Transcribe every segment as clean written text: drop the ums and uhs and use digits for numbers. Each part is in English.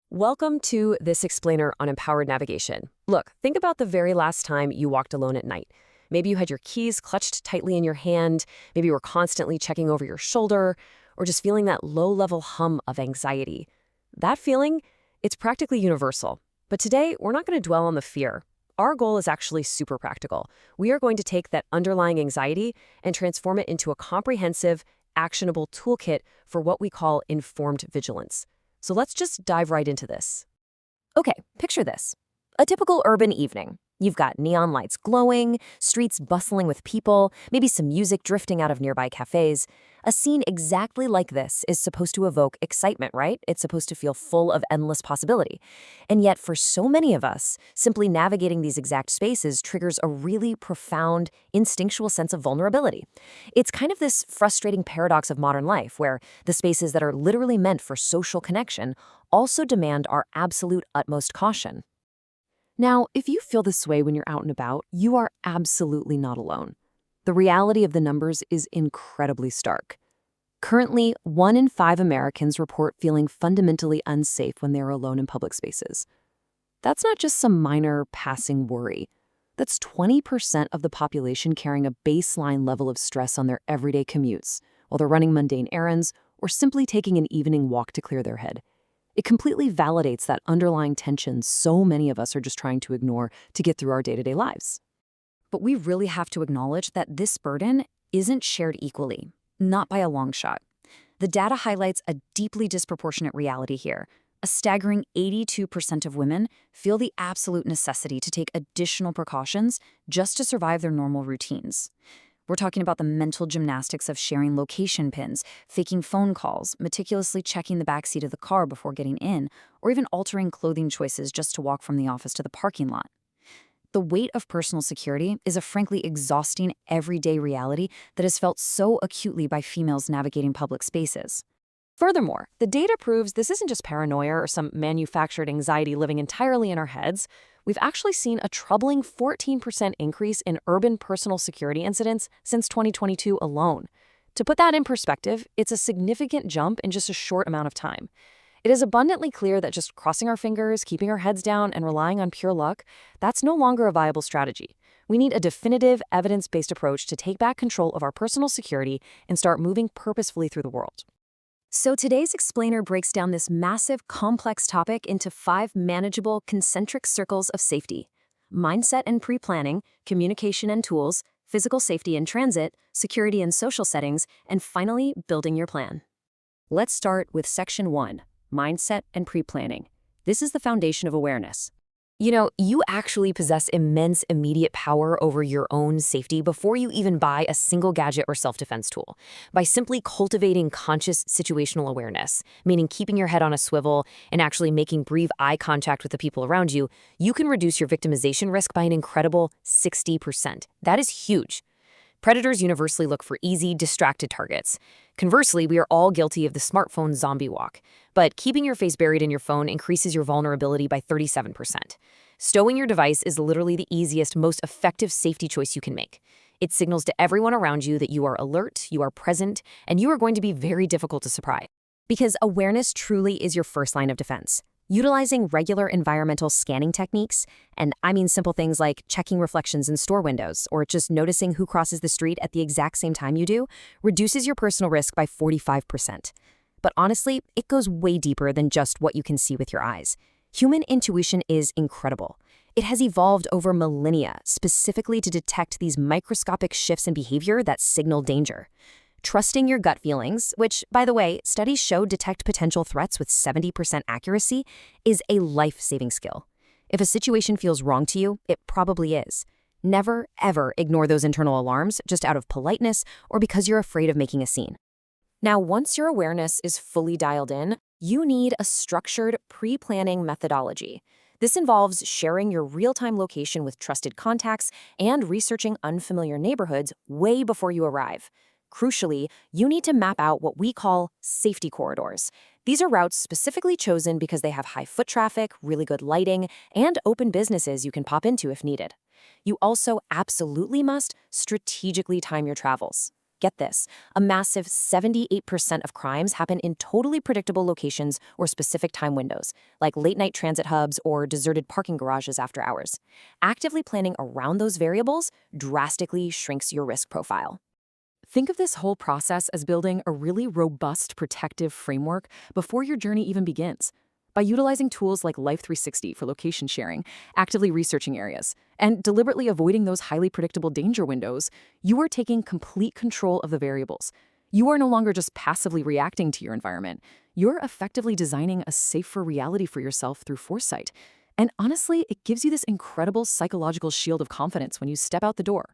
Welcome to this explainer on empowered navigation. Look, think about the very last time you walked alone at night. Maybe you had your keys clutched tightly in your hand, maybe you were constantly checking over your shoulder, or just feeling that low-level hum of anxiety. That feeling, it's practically universal. But today, we're not going to dwell on the fear. Our goal is actually super practical. We are going to take that underlying anxiety and transform it into a comprehensive, actionable toolkit for what we call informed vigilance. So let's just dive right into this. Okay, picture this. A typical urban evening. You've got neon lights glowing, streets bustling with people, maybe some music drifting out of nearby cafes. A scene exactly like this is supposed to evoke excitement, right? It's supposed to feel full of endless possibility. And yet, for so many of us, simply navigating these exact spaces triggers a really profound, instinctual sense of vulnerability. It's kind of this frustrating paradox of modern life, where the spaces that are literally meant for social connection also demand our absolute utmost caution. Now, if you feel this way when you're out and about, you are absolutely not alone. The reality of the numbers is incredibly stark. Currently, 1 in 5 Americans report feeling fundamentally unsafe when they are alone in public spaces. That's not just some minor passing worry. That's 20% of the population carrying a baseline level of stress on their everyday commutes, while they're running mundane errands or simply taking an evening walk to clear their head. It completely validates that underlying tension so many of us are just trying to ignore to get through our day-to-day lives. But we really have to acknowledge that this burden isn't shared equally, not by a long shot. The data highlights a deeply disproportionate reality here. A staggering 82% of women feel the absolute necessity to take additional precautions just to survive their normal routines. We're talking about the mental gymnastics of sharing location pins, faking phone calls, meticulously checking the backseat of the car before getting in, or even altering clothing choices just to walk from the office to the parking lot. The weight of personal security is a frankly exhausting everyday reality that is felt so acutely by females navigating public spaces. Furthermore, the data proves this isn't just paranoia or some manufactured anxiety living entirely in our heads. We've actually seen a troubling 14% increase in urban personal security incidents since 2022 alone. To put that in perspective, it's a significant jump in just a short amount of time. It is abundantly clear that just crossing our fingers, keeping our heads down, and relying on pure luck, that's no longer a viable strategy. We need a definitive, evidence-based approach to take back control of our personal security and start moving purposefully through the world. So today's explainer breaks down this massive, complex topic into 5 manageable, concentric circles of safety: mindset and pre-planning, communication and tools, physical safety in transit, security in social settings, and finally, building your plan. Let's start with Section 1, mindset and pre-planning. This is the foundation of awareness. You know, you actually possess immense immediate power over your own safety before you even buy a single gadget or self-defense tool. By simply cultivating conscious situational awareness, meaning keeping your head on a swivel and actually making brief eye contact with the people around you, you can reduce your victimization risk by an incredible 60%. That is huge. Predators universally look for easy, distracted targets. Conversely, we are all guilty of the smartphone zombie walk. But keeping your face buried in your phone increases your vulnerability by 37%. Stowing your device is literally the easiest, most effective safety choice you can make. It signals to everyone around you that you are alert, you are present, and you are going to be very difficult to surprise. Because awareness truly is your first line of defense. Utilizing regular environmental scanning techniques, and I mean simple things like checking reflections in store windows or just noticing who crosses the street at the exact same time you do, reduces your personal risk by 45%. But honestly, it goes way deeper than just what you can see with your eyes. Human intuition is incredible. It has evolved over millennia specifically to detect these microscopic shifts in behavior that signal danger. Trusting your gut feelings, which, by the way, studies show detect potential threats with 70% accuracy, is a life-saving skill. If a situation feels wrong to you, it probably is. Never, ever ignore those internal alarms just out of politeness or because you're afraid of making a scene. Now, once your awareness is fully dialed in, you need a structured pre-planning methodology. This involves sharing your real-time location with trusted contacts and researching unfamiliar neighborhoods way before you arrive. Crucially, you need to map out what we call safety corridors. These are routes specifically chosen because they have high foot traffic, really good lighting, and open businesses you can pop into if needed. You also absolutely must strategically time your travels. Get this, a massive 78% of crimes happen in totally predictable locations or specific time windows, like late-night transit hubs or deserted parking garages after hours. Actively planning around those variables drastically shrinks your risk profile. Think of this whole process as building a really robust protective framework before your journey even begins. By utilizing tools like Life 360 for location sharing, actively researching areas, and deliberately avoiding those highly predictable danger windows, you are taking complete control of the variables. You are no longer just passively reacting to your environment. You're effectively designing a safer reality for yourself through foresight. And honestly, it gives you this incredible psychological shield of confidence when you step out the door.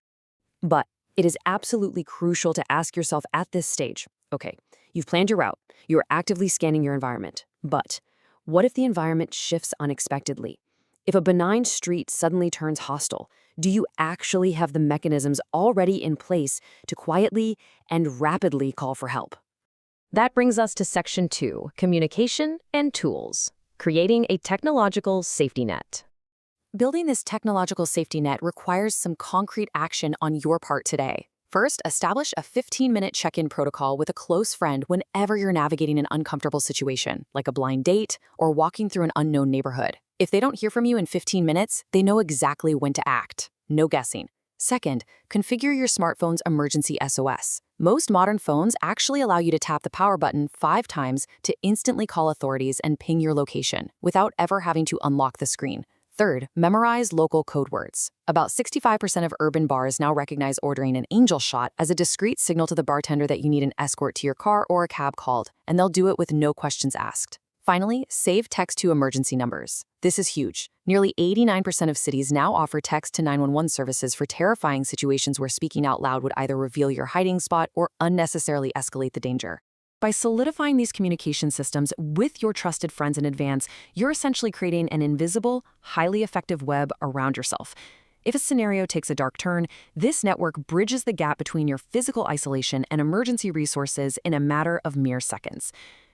But it is absolutely crucial to ask yourself at this stage, okay, you've planned your route, you are actively scanning your environment, but what if the environment shifts unexpectedly? If a benign street suddenly turns hostile, do you actually have the mechanisms already in place to quietly and rapidly call for help? That brings us to Section 2, Communication and Tools, creating a technological safety net. Building this technological safety net requires some concrete action on your part today. First, establish a 15-minute check-in protocol with a close friend whenever you're navigating an uncomfortable situation, like a blind date or walking through an unknown neighborhood. If they don't hear from you in 15 minutes, they know exactly when to act. No guessing. Second, configure your smartphone's emergency SOS. Most modern phones actually allow you to tap the power button 5 times to instantly call authorities and ping your location without ever having to unlock the screen. Third, memorize local code words. About 65% of urban bars now recognize ordering an angel shot as a discreet signal to the bartender that you need an escort to your car or a cab called, and they'll do it with no questions asked. Finally, save text to emergency numbers. This is huge. Nearly 89% of cities now offer text to 911 services for terrifying situations where speaking out loud would either reveal your hiding spot or unnecessarily escalate the danger. By solidifying these communication systems with your trusted friends in advance, you're essentially creating an invisible, highly effective web around yourself. If a scenario takes a dark turn, this network bridges the gap between your physical isolation and emergency resources in a matter of mere seconds.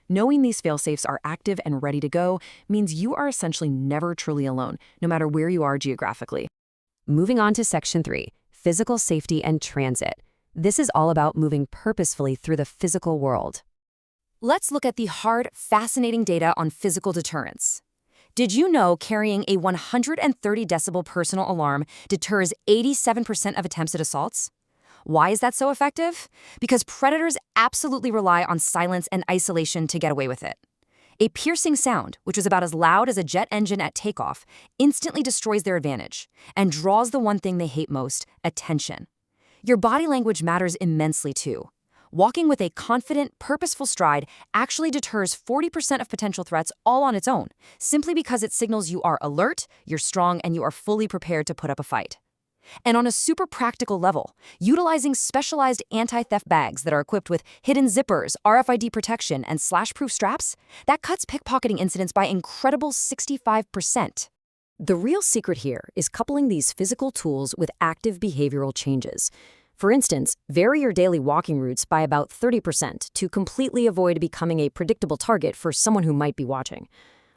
Knowing these failsafes are active and ready to go means you are essentially never truly alone, no matter where you are geographically. Moving on to Section 3, Physical Safety and Transit. This is all about moving purposefully through the physical world. Let's look at the hard, fascinating data on physical deterrence. Did you know carrying a 130 decibel personal alarm deters 87% of attempts at assaults? Why is that so effective? Because predators absolutely rely on silence and isolation to get away with it. A piercing sound, which is about as loud as a jet engine at takeoff, instantly destroys their advantage and draws the one thing they hate most, attention. Your body language matters immensely too. Walking with a confident, purposeful stride actually deters 40% of potential threats all on its own, simply because it signals you are alert, you're strong, and you are fully prepared to put up a fight. And on a super practical level, utilizing specialized anti-theft bags that are equipped with hidden zippers, RFID protection, and slash-proof straps, that cuts pickpocketing incidents by incredible 65%. The real secret here is coupling these physical tools with active behavioral changes. For instance, vary your daily walking routes by about 30% to completely avoid becoming a predictable target for someone who might be watching.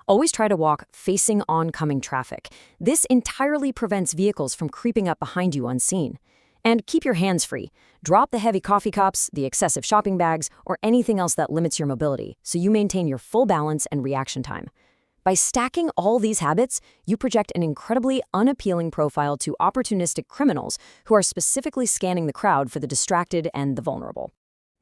Always try to walk facing oncoming traffic. This entirely prevents vehicles from creeping up behind you unseen. And keep your hands free. Drop the heavy coffee cups, the excessive shopping bags, or anything else that limits your mobility so you maintain your full balance and reaction time. By stacking all these habits, you project an incredibly unappealing profile to opportunistic criminals who are specifically scanning the crowd for the distracted and the vulnerable.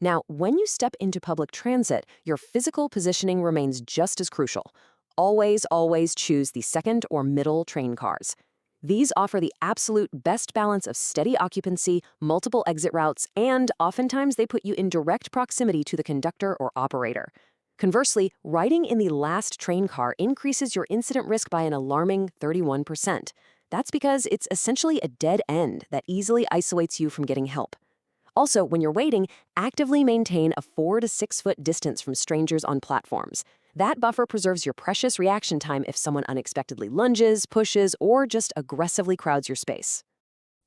Now, when you step into public transit, your physical positioning remains just as crucial. Always choose the second or middle train cars. These offer the absolute best balance of steady occupancy, multiple exit routes, and oftentimes they put you in direct proximity to the conductor or operator. Conversely, riding in the last train car increases your incident risk by an alarming 31%. That's because it's essentially a dead end that easily isolates you from getting help. Also, when you're waiting, actively maintain a 4 to 6 foot distance from strangers on platforms. That buffer preserves your precious reaction time if someone unexpectedly lunges, pushes, or just aggressively crowds your space.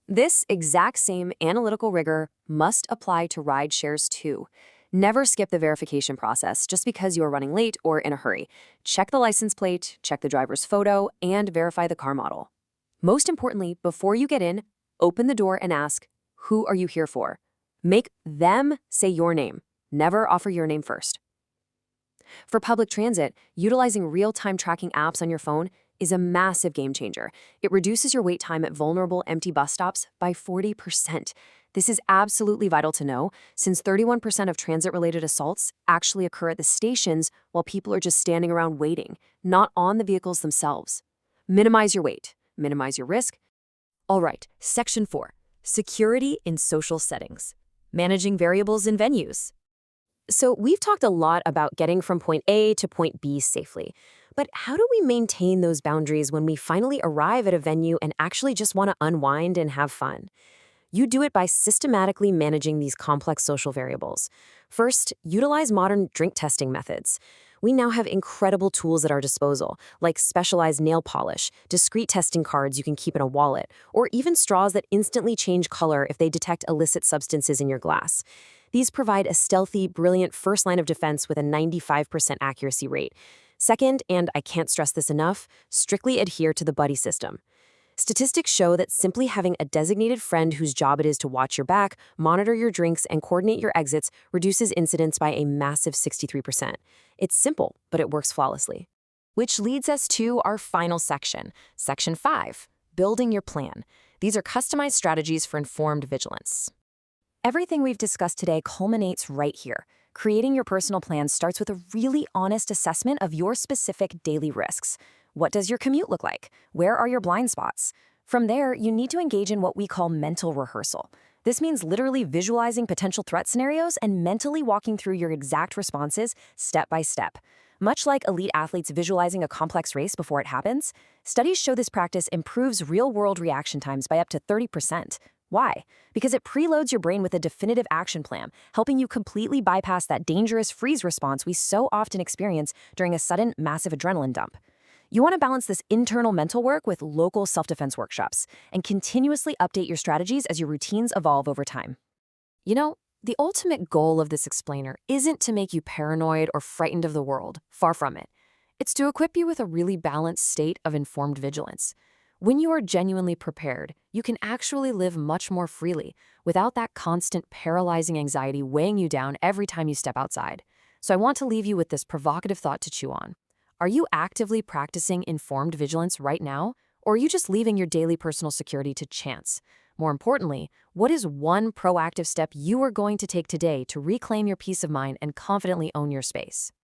This exact same analytical rigor must apply to ride shares too. Never skip the verification process just because you are running late or in a hurry. Check the license plate, check the driver's photo, and verify the car model. Most importantly, before you get in, open the door and ask, "Who are you here for?" Make them say your name. Never offer your name first. For public transit, utilizing real-time tracking apps on your phone is a massive game changer. It reduces your wait time at vulnerable empty bus stops by 40%. This is absolutely vital to know, since 31% of transit-related assaults actually occur at the stations while people are just standing around waiting, not on the vehicles themselves. Minimize your wait. Minimize your risk. All right, Section 4. Security in social settings. Managing variables in venues. So we've talked a lot about getting from point A to point B safely. But how do we maintain those boundaries when we finally arrive at a venue and actually just want to unwind and have fun? You do it by systematically managing these complex social variables. First, utilize modern drink testing methods. We now have incredible tools at our disposal, like specialized nail polish, discrete testing cards you can keep in a wallet, or even straws that instantly change color if they detect illicit substances in your glass. These provide a stealthy, brilliant first line of defense with a 95% accuracy rate. Second, and I can't stress this enough, strictly adhere to the buddy system. Statistics show that simply having a designated friend whose job it is to watch your back, monitor your drinks, and coordinate your exits reduces incidents by a massive 63%. It's simple, but it works flawlessly. Which leads us to our final section, Section 5, Building Your Plan. These are customized strategies for informed vigilance. Everything we've discussed today culminates right here. Creating your personal plan starts with a really honest assessment of your specific daily risks. What does your commute look like? Where are your blind spots? From there, you need to engage in what we call mental rehearsal. This means literally visualizing potential threat scenarios and mentally walking through your exact responses step by step. Much like elite athletes visualizing a complex race before it happens, studies show this practice improves real-world reaction times by up to 30%. Why? Because it preloads your brain with a definitive action plan, helping you completely bypass that dangerous freeze response we so often experience during a sudden, massive adrenaline dump. You want to balance this internal mental work with local self-defense workshops and continuously update your strategies as your routines evolve over time. You know, the ultimate goal of this explainer isn't to make you paranoid or frightened of the world. Far from it. It's to equip you with a really balanced state of informed vigilance. When you are genuinely prepared, you can actually live much more freely without that constant paralyzing anxiety weighing you down every time you step outside. So I want to leave you with this provocative thought to chew on. Are you actively practicing informed vigilance right now, or are you just leaving your daily personal security to chance? More importantly, what is one proactive step you are going to take today to reclaim your peace of mind and confidently own your space?